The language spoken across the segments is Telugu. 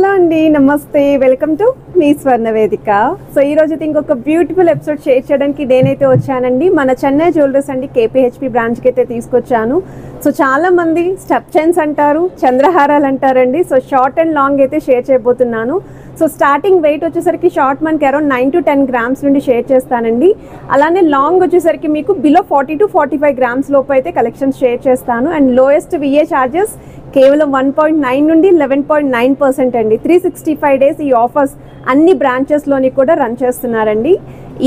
హలో అండి, నమస్తే. వెల్కమ్ టు మీ స్వర్ణ వేదిక. సో ఈ రోజు ఇంకొక బ్యూటిఫుల్ ఎపిసోడ్ షేర్ చేయడానికి నేనైతే వచ్చానండి. మన చెన్నై జ్యువెలర్స్ అండి కేపీహెచ్పి బ్రాంచ్కి అయితే తీసుకొచ్చాను. సో చాలా మంది స్టెప్ చైన్స్ అంటారు, చంద్రహారాలు అంటారండి. సో షార్ట్ అండ్ లాంగ్ అయితే షేర్ చేయబోతున్నాను. సో స్టార్టింగ్ వెయిట్ వచ్చేసరికి షార్ట్ మనకి అరౌండ్ 9 to 10 గ్రామ్స్ నుండి షేర్ చేస్తానండి. అలానే లాంగ్ వచ్చేసరికి మీకు బిలో 40 to 45 గ్రామ్స్ లోపు అయితే కలెక్షన్స్ షేర్ చేస్తాను. అండ్ లోయెస్ట్ విఏ ఛార్జెస్ కేవలం 1.9 నుండి 11.9% అండి. 365 డేస్ ఈ ఆఫర్స్ అన్ని బ్రాంచెస్లోని కూడా రన్ చేస్తున్నారండి.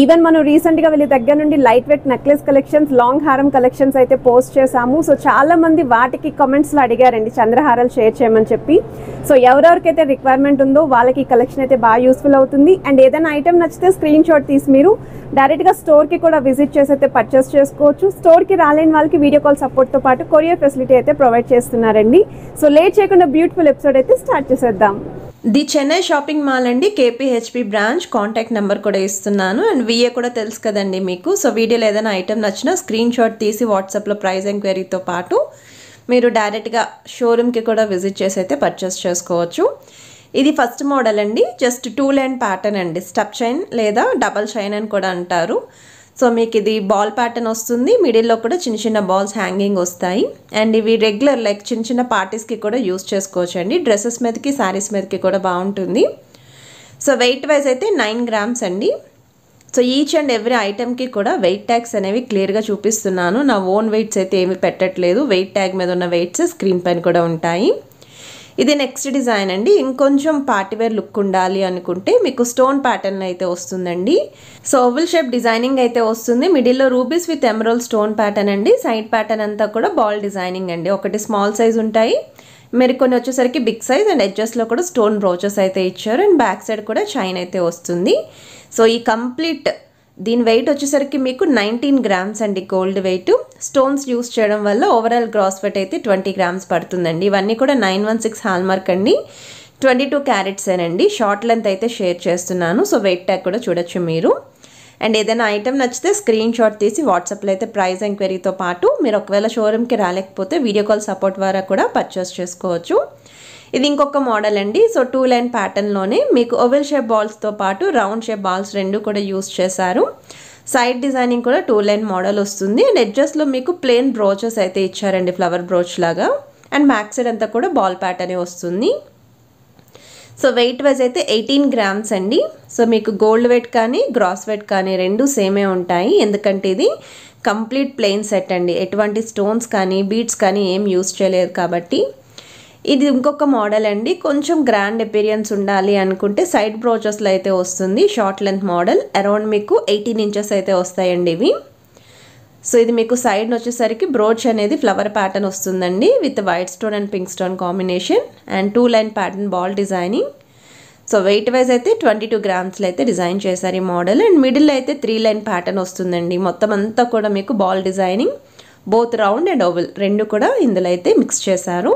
ఈవెన్ మనం రీసెంట్గా వీళ్ళ దగ్గర నుండి light weight necklace collections, long హారం కలెక్షన్స్ అయితే పోస్ట్ చేశాము. సో చాలా మంది వాటికి కమెంట్స్లో అడిగారండి చంద్రహారాలు షేర్ చేయమని చెప్పి. సో ఎవరెవరికైతే రిక్వైర్మెంట్ ఉందో వాళ్ళకి ఈ కలెక్షన్ అయితే బాగా యూస్ఫుల్ అవుతుంది. అండ్ ఏదైనా ఐటమ్ నచ్చితే స్క్రీన్ షాట్ తీసి మీరు డైరెక్ట్గా స్టోర్కి కూడా విజిట్ చేసి అయితే పర్చేస్ చేసుకోవచ్చు. స్టోర్కి రాలేని వాళ్ళకి వీడియో కాల్ సపోర్ట్తో పాటు కొరియర్ ఫెసిలిటీ అయితే ప్రొవైడ్ చేస్తున్నారండి. సో లేట్ చేయకుండా బ్యూటిఫుల్ ఎపిసోడ్ అయితే స్టార్ట్ చేసేద్దాం. ది చెన్నై షాపింగ్ మాల్ అండి, కేపీహెచ్పి బ్రాంచ్. కాంటాక్ట్ నెంబర్ కూడా ఇస్తున్నాను. అండ్ విఏ కూడా తెలుసు కదండి మీకు. సో వీడియోలో ఏదైనా ఐటమ్ నచ్చినా స్క్రీన్ షాట్ తీసి వాట్సాప్లో ప్రైస్ ఎంక్వైరీతో పాటు మీరు డైరెక్ట్గా షోరూమ్కి కూడా విజిట్ చేసి అయితే పర్చేస్ చేసుకోవచ్చు. ఇది ఫస్ట్ మోడల్ అండి. జస్ట్ 2 లైన్ ప్యాటర్న్ అండి. స్టెప్ చైన్ లేదా డబల్ చైన్ అని కూడా అంటారు. సో మీకు ఇది బాల్ ప్యాటర్న్ వస్తుంది. మిడిల్లో కూడా చిన్న చిన్న బాల్స్ హ్యాంగింగ్ వస్తాయి. అండ్ ఇవి రెగ్యులర్ లైక్ చిన్న చిన్న పార్టీస్కి కూడా యూస్ చేసుకోవచ్చు అండి. డ్రెస్సెస్ మీదకి, శారీస్ మీదకి కూడా బాగుంటుంది. సో వెయిట్ వైజ్ అయితే 9 గ్రామ్స్ అండి. సో ఈచ్ అండ్ ఎవ్రీ ఐటెంకి కూడా వెయిట్ ట్యాగ్స్ అనేవి క్లియర్గా చూపిస్తున్నాను. నా ఓన్ వెయిట్స్ అయితే ఏమి పెట్టట్లేదు. వెయిట్ ట్యాగ్ మీద ఉన్న వెయిట్స్ స్క్రీన్ పైన కూడా ఉంటాయి. ఇది నెక్స్ట్ డిజైన్ అండి. ఇంకొంచెం పార్టీవేర్ లుక్ ఉండాలి అనుకుంటే మీకు స్టోన్ ప్యాటర్న్ అయితే వస్తుందండి. సో ఓవల్ షేప్ డిజైనింగ్ అయితే వస్తుంది. మిడిల్లో rubies with emerald stone pattern అండి. సైడ్ ప్యాటర్న్ అంతా కూడా బాల్ డిజైనింగ్ అండి. ఒకటి స్మాల్ సైజ్ ఉంటాయి, మరి కొన్ని వచ్చేసరికి బిగ్ సైజ్. అండ్ ఎడ్జెస్లో కూడా స్టోన్ బ్రోచెస్ అయితే ఇచ్చారు. అండ్ బ్యాక్ సైడ్ కూడా చైన్ అయితే వస్తుంది. సో ఈ కంప్లీట్ దీని వెయిట్ వచ్చేసరికి మీకు 19 గ్రామ్స్ అండి. గోల్డ్ వెయిట్ స్టోన్స్ యూస్ చేయడం వల్ల ఓవరాల్ గ్రాస్ వెయిట్ అయితే 20 గ్రామ్స్ పడుతుందండి. ఇవన్నీ కూడా 916 హాల్మార్క్ అండి. 22 క్యారెట్స్ ఏనండి. షార్ట్ లెంత్ అయితే షేర్ చేస్తున్నాను. సో వెయిట్ ట్యాగ్ కూడా చూడొచ్చు మీరు. అండ్ ఏదైనా ఐటమ్ నచ్చితే స్క్రీన్ షాట్ తీసి వాట్సాప్లో అయితే ప్రైస్ ఎంక్వైరీతో పాటు మీరు ఒకవేళ షోరూమ్కి రాలేకపోతే వీడియో కాల్ సపోర్ట్ ద్వారా కూడా పర్చేస్ చేసుకోవచ్చు. ఇది ఇంకొక మోడల్ అండి. సో 2 లైన్ ప్యాటర్న్లోనే మీకు ఓవెల్ షేప్ బాల్స్తో పాటు రౌండ్ షేప్ బాల్స్ రెండు కూడా యూస్ చేశారు. సైడ్ డిజైనింగ్ కూడా 2 లైన్ మోడల్ వస్తుంది. అండ్ ఎడ్జెస్లో మీకు ప్లెయిన్ బ్రోచెస్ అయితే ఇచ్చారండి, ఫ్లవర్ బ్రోచ్ లాగా. అండ్ బ్యాక్ సైడ్ అంతా కూడా బాల్ ప్యాటర్నే వస్తుంది. సో వెయిట్ వైజ్ అయితే 18 గ్రామ్స్ అండి. సో మీకు గోల్డ్ వెయిట్ కానీ గ్రాస్ వెయిట్ కానీ రెండు సేమే ఉంటాయి. ఎందుకంటే ఇది కంప్లీట్ ప్లెయిన్ సెట్ అండి. ఎటువంటి స్టోన్స్ కానీ బీడ్స్ కానీ ఏం యూస్ చేయలేదు కాబట్టి. ఇది ఇంకొక మోడల్ అండి. కొంచెం గ్రాండ్ అపీరియన్స్ ఉండాలి అనుకుంటే సైడ్ బ్రోచెస్లో అయితే వస్తుంది. షార్ట్ లెంత్ మోడల్ అరౌండ్ మీకు 18 ఇంచెస్ అయితే వస్తాయండి ఇవి. సో ఇది మీకు సైడ్ వచ్చేసరికి బ్రోచ్ అనేది ఫ్లవర్ ప్యాటర్న్ వస్తుందండి with white stone and pink stone combination. And 2 line pattern ball designing. So weight wise అయితే 22 గ్రామ్స్లో అయితే డిజైన్ చేశారు ఈ మోడల్. అండ్ మిడిల్ అయితే 3 లైన్ ప్యాటర్న్ వస్తుందండి. మొత్తం అంతా కూడా మీకు ball designing, both round and oval రెండు కూడా ఇందులో అయితే మిక్స్ చేశారు.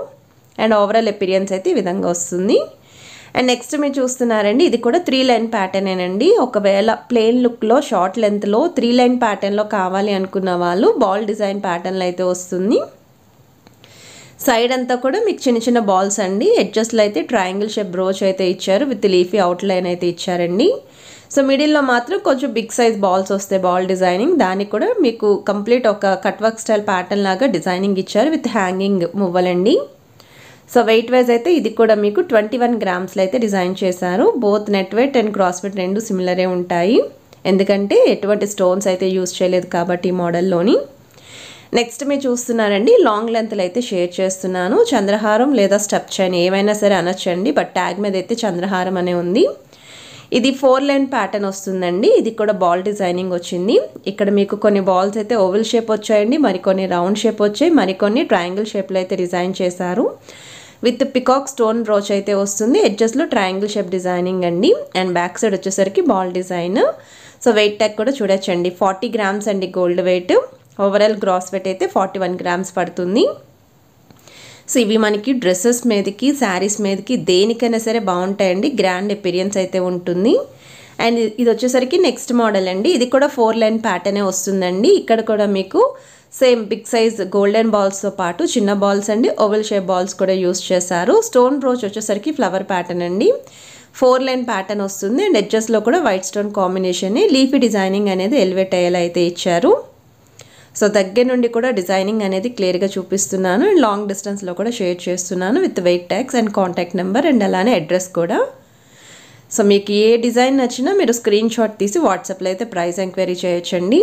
అండ్ ఓవరాల్ అపీరియన్స్ అయితే ఈ విధంగా వస్తుంది. అండ్ నెక్స్ట్ మీరు చూస్తున్నారండి, ఇది కూడా 3 లైన్ ప్యాటర్నేనండి. ఒకవేళ ప్లెయిన్ లుక్లో షార్ట్ లెంత్లో 3 లైన్ ప్యాటర్న్లో కావాలి అనుకున్న వాళ్ళు బాల్ డిజైన్ ప్యాటర్న్లో అయితే వస్తుంది. సైడ్ అంతా కూడా మీకు చిన్న చిన్న బాల్స్ అండి. ఎడ్జెస్లో అయితే ట్రయాంగిల్ షేప్ బ్రోచ్ అయితే ఇచ్చారు విత్ లీఫీ అవుట్లైన్ అయితే ఇచ్చారండి. సో మిడిల్లో మాత్రం కొంచెం బిగ్ సైజ్ బాల్స్ వస్తాయి బాల్ డిజైనింగ్. దానికి కూడా మీకు కంప్లీట్ ఒక కట్ వర్క్ స్టైల్ ప్యాటర్న్ లాగా డిజైనింగ్ ఇచ్చారు విత్ హ్యాంగింగ్ మువ్వలండి. సో వెయిట్ వైజ్ అయితే ఇది కూడా మీకు 21 గ్రామ్స్లో అయితే డిజైన్ చేశారు. Both net weight and cross weight రెండు సిమిలరే ఉంటాయి. ఎందుకంటే ఎటువంటి స్టోన్స్ అయితే యూస్ చేయలేదు కాబట్టి ఈ మోడల్లోని. నెక్స్ట్ మీరు చూస్తున్నారండి, లాంగ్ లెంత్లో అయితే షేర్ చేస్తున్నాను. చంద్రహారం లేదా స్టెప్ చైన్ ఏమైనా సరే అనొచ్చండి, బట్ ట్యాగ్ మీద అయితే చంద్రహారం అనే ఉంది. ఇది 4 లైన్ ప్యాటర్న్ వస్తుందండి. ఇది కూడా బాల్ డిజైనింగ్ వచ్చింది. ఇక్కడ మీకు కొన్ని బాల్స్ అయితే ఓవెల్ షేప్ వచ్చాయండి, మరికొన్ని రౌండ్ షేప్ వచ్చాయి, మరికొన్ని ట్రయాంగిల్ షేప్లో అయితే డిజైన్ చేశారు. విత్ పికాక్ స్టోన్ బ్రోచ్ అయితే వస్తుంది. ఎడ్జెస్లో ట్రయాంగిల్ షేప్ డిజైనింగ్ అండి. అండ్ బ్యాక్ సైడ్ వచ్చేసరికి ball design. So weight tag కూడా చూడొచ్చండి. 40 గ్రామ్స్ అండి gold weight. Overall gross weight అయితే 41 గ్రామ్స్ పడుతుంది. సో ఇవి మనకి డ్రెస్సెస్ మీదకి, శారీస్ మీదకి దేనికైనా సరే బాగుంటాయండి. గ్రాండ్ అపీరియన్స్ అయితే ఉంటుంది. అండ్ ఇది వచ్చేసరికి నెక్స్ట్ మోడల్ అండి. ఇది కూడా 4 లైన్ ప్యాటర్నే వస్తుందండి. ఇక్కడ కూడా మీకు సేమ్ బిగ్ సైజ్ గోల్డెన్ బాల్స్తో పాటు చిన్న బాల్స్ అండి, ఓవెల్ షేప్ బాల్స్ కూడా యూస్ చేశారు. స్టోన్ బ్రోచ్ వచ్చేసరికి ఫ్లవర్ ప్యాటర్న్ అండి. 4 లైన్ ప్యాటర్న్ వస్తుంది అండ్ ఎడ్జెస్లో కూడా white stone combination, leafy designing అనేది ఎలివేట్ అయ్యేలా అయితే ఇచ్చారు. సో దగ్గర నుండి కూడా డిజైనింగ్ అనేది క్లియర్గా చూపిస్తున్నాను అండ్ లాంగ్ డిస్టెన్స్లో కూడా షేర్ చేస్తున్నాను with wait tags and contact number and అలానే అడ్రస్ కూడా. సో మీకు ఏ డిజైన్ నచ్చినా మీరు స్క్రీన్ షాట్ తీసి వాట్సాప్లో అయితే ప్రైస్ ఎంక్వైరీ చేయొచ్చండి.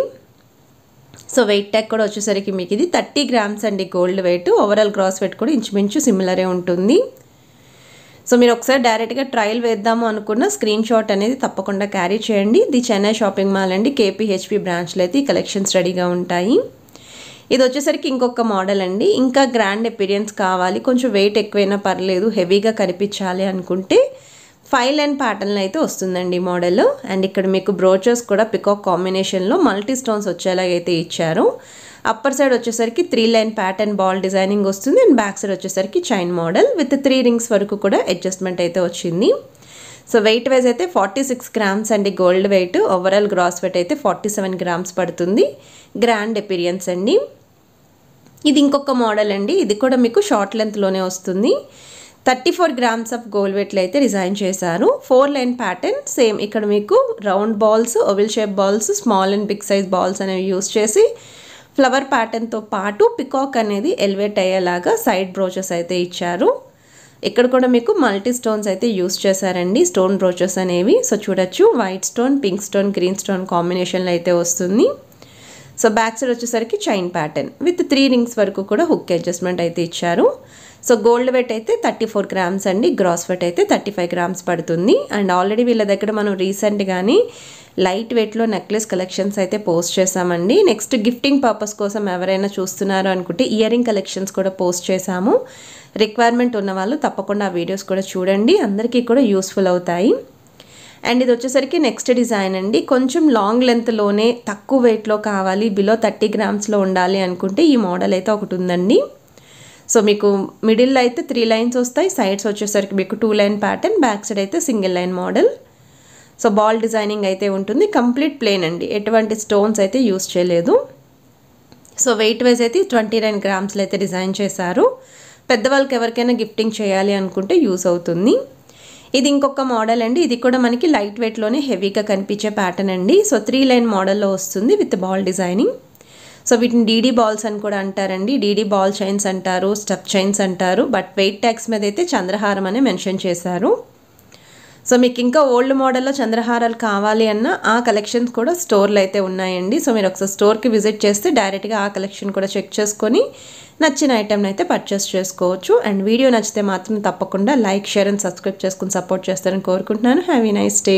సో వెయిట్ ట్యాగ్ కూడా వచ్చేసరికి మీకు ఇది 30 గ్రామ్స్ అండి gold weight. Overall gross weight కూడా ఇంచుమించు సిమిలరే ఉంటుంది. సో మీరు ఒకసారి డైరెక్ట్గా ట్రయల్ వేద్దాము అనుకున్న స్క్రీన్ షాట్ అనేది తప్పకుండా క్యారీ చేయండి. ది చెన్నై షాపింగ్ మాల్ అండి KPHP బ్రాంచ్లో అయితే ఈ కలెక్షన్స్ రెడీగా ఉంటాయి. ఇది వచ్చేసరికి ఇంకొక మోడల్ అండి. ఇంకా గ్రాండ్ అపీరియన్స్ కావాలి, కొంచెం వెయిట్ ఎక్కువైనా పర్లేదు, హెవీగా కనిపించాలి అనుకుంటే 5 లైన్ ప్యాటర్న్ అయితే వస్తుందండి మోడల్. అండ్ ఇక్కడ మీకు బ్రోచెస్ కూడా పికాక్ కాంబినేషన్లో మల్టీ స్టోన్స్ వచ్చేలాగైతే ఇచ్చారు. అప్పర్ సైడ్ వచ్చేసరికి 3 లైన్ ప్యాటర్న్ బాల్ డిజైనింగ్ వస్తుంది అండ్ బ్యాక్ సైడ్ వచ్చేసరికి చైన్ మోడల్ విత్ 3 రింగ్స్ వరకు కూడా అడ్జస్ట్మెంట్ అయితే వచ్చింది. సో వెయిట్ వైజ్ అయితే 46 గ్రామ్స్ అండి gold weight. Overall gross weight అయితే 47 గ్రామ్స్ పడుతుంది. గ్రాండ్ అపీరియన్స్ అండి. ఇది ఇంకొక మోడల్ అండి. ఇది కూడా మీకు షార్ట్ లెంత్లోనే వస్తుంది. 34 గ్రామ్స్ ఆఫ్ గోల్డ్ వెయిట్లో అయితే డిజైన్ చేశారు. 4 లైన్ ప్యాటర్న్ సేమ్. ఇక్కడ మీకు round balls, oval shape balls, small and big size balls అనేవి యూస్ చేసి ఫ్లవర్ ప్యాటర్న్తో పాటు పికాక్ అనేది ఎలివేట్ అయ్యేలాగా సైడ్ బ్రోచెస్ అయితే ఇచ్చారు. ఇక్కడ కూడా మీకు మల్టీ స్టోన్స్ అయితే యూస్ చేశారండి, స్టోన్ బ్రోచెస్ అనేవి. సో చూడొచ్చు white stone, pink stone, green stone కాంబినేషన్లో అయితే వస్తుంది. సో బ్యాక్ సైడ్ వచ్చేసరికి చైన్ ప్యాటర్న్ విత్ 3 రింగ్స్ వరకు కూడా హుక్ అడ్జస్ట్మెంట్ అయితే ఇచ్చారు. సో గోల్డ్ వెయిట్ అయితే 34 గ్రామ్స్ అండి. గ్రాస్ వెయిట్ అయితే 35 గ్రామ్స్ పడుతుంది. అండ్ ఆల్రెడీ వీళ్ళ దగ్గర మనం రీసెంట్గానే లైట్ వెయిట్లో నెక్లెస్ కలెక్షన్స్ అయితే పోస్ట్ చేసామండి. నెక్స్ట్ గిఫ్టింగ్ పర్పస్ కోసం ఎవరైనా చూస్తున్నారు అనుకుంటే ఇయర్ రింగ్ కలెక్షన్స్ కూడా పోస్ట్ చేసాము. రిక్వైర్మెంట్ ఉన్న వాళ్ళు తప్పకుండా ఆ వీడియోస్ కూడా చూడండి, అందరికీ కూడా యూస్ఫుల్ అవుతాయి. అండ్ ఇది వచ్చేసరికి నెక్స్ట్ డిజైన్ అండి. కొంచెం లాంగ్ లెంత్లోనే తక్కువ వెయిట్లో కావాలి, బిలో 30 గ్రామ్స్లో ఉండాలి అనుకుంటే ఈ మోడల్ అయితే ఒకటి ఉందండి. సో మీకు మిడిల్లో అయితే 3 లైన్స్ వస్తాయి, సైడ్స్ వచ్చేసరికి మీకు 2 లైన్ ప్యాటర్న్, బ్యాక్ సైడ్ అయితే single line model. So ball designing అయితే ఉంటుంది. కంప్లీట్ ప్లేన్ అండి, ఎటువంటి స్టోన్స్ అయితే యూస్ చేయలేదు. సో వెయిట్ వైజ్ అయితే 29 గ్రామ్స్లో అయితే డిజైన్ చేశారు. పెద్దవాళ్ళకి ఎవరికైనా గిఫ్టింగ్ చేయాలి అనుకుంటే యూస్ అవుతుంది. ఇది ఇంకొక మోడల్ అండి. ఇది కూడా మనకి లైట్ వెయిట్లోనే హెవీగా కనిపించే ప్యాటర్న్ అండి. సో 3 లైన్ మోడల్లో వస్తుంది విత్ బాల్ డిజైనింగ్. సో వీటిని డీడీ బాల్స్ అని కూడా అంటారండి. డీడీ బాల్ చైన్స్ అంటారు, స్టెప్ చైన్స్ అంటారు. బట్ వెయిట్ ట్యాగ్స్ మీద అయితే చంద్రహారం అనే మెన్షన్ చేశారు. సో మీకు ఇంకా ఓల్డ్ మోడల్లో చంద్రహారాలు కావాలి అన్న ఆ కలెక్షన్స్ కూడా స్టోర్లో అయితే ఉన్నాయండి. సో మీరు ఒకసారి స్టోర్కి విజిట్ చేస్తే డైరెక్ట్గా ఆ కలెక్షన్ కూడా చెక్ చేసుకొని నచ్చిన ఐటెంని అయితే పర్చేస్ చేసుకోవచ్చు. అండ్ వీడియో నచ్చితే మాత్రం తప్పకుండా లైక్, షేర్ అండ్ సబ్స్క్రైబ్ చేసుకుని సపోర్ట్ చేస్తారని కోరుకుంటున్నాను. Have a nice day.